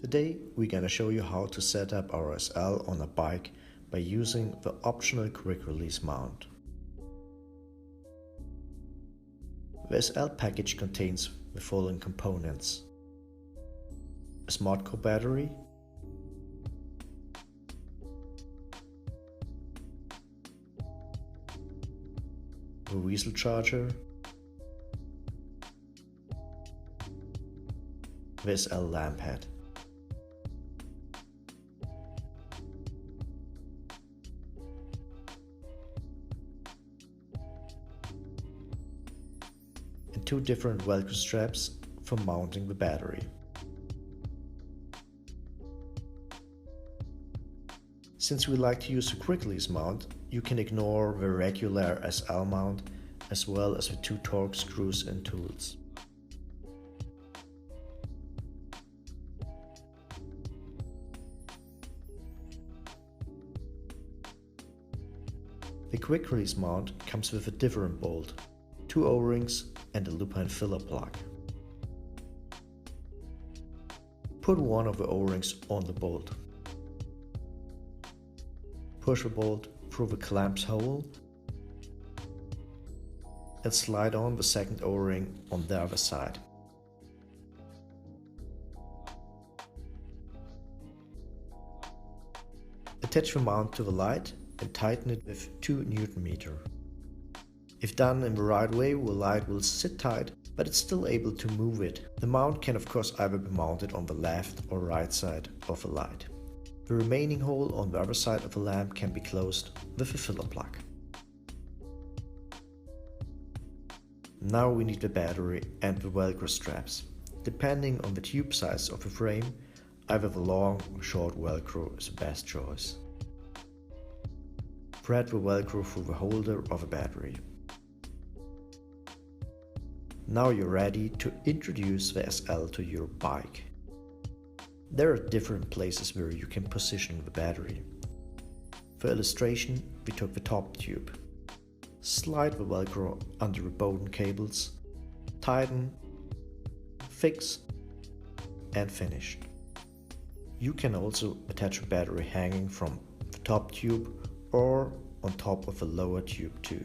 Today we're gonna show you how to set up our SL on a bike by using the optional quick release mount. The SL package contains the following components: a smart core battery, a weasel charger, the SL lamp head. And two different Velcro straps for mounting the battery. Since we like to use a quick release mount, you can ignore the regular SL mount as well as the two torque screws and tools. The quick release mount comes with a different bolt, two O-rings and a Lupine filler plug. Put one of the O-rings on the bolt. Push the bolt through the clamp's hole and slide on the second O-ring on the other side. Attach the mount to the light and tighten it with 2 Nm. If done in the right way, the light will sit tight, but it's still able to move it. The mount can of course either be mounted on the left or right side of the light. The remaining hole on the other side of the lamp can be closed with a filler plug. Now we need the battery and the Velcro straps. Depending on the tube size of the frame, either the long or short Velcro is the best choice. Thread the Velcro through the holder of a battery. Now you're ready to introduce the SL to your bike. There are different places where you can position the battery. For illustration, we took the top tube. Slide the Velcro under the Bowden cables, tighten, fix and finish. You can also attach a battery hanging from the top tube or on top of the lower tube too.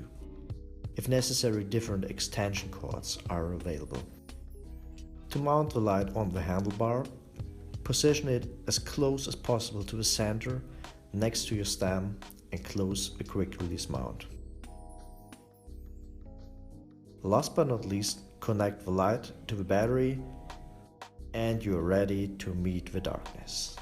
If necessary, different extension cords are available. To mount the light on the handlebar, position it as close as possible to the center next to your stem and close the quick release mount. Last but not least, connect the light to the battery and you're ready to meet the darkness.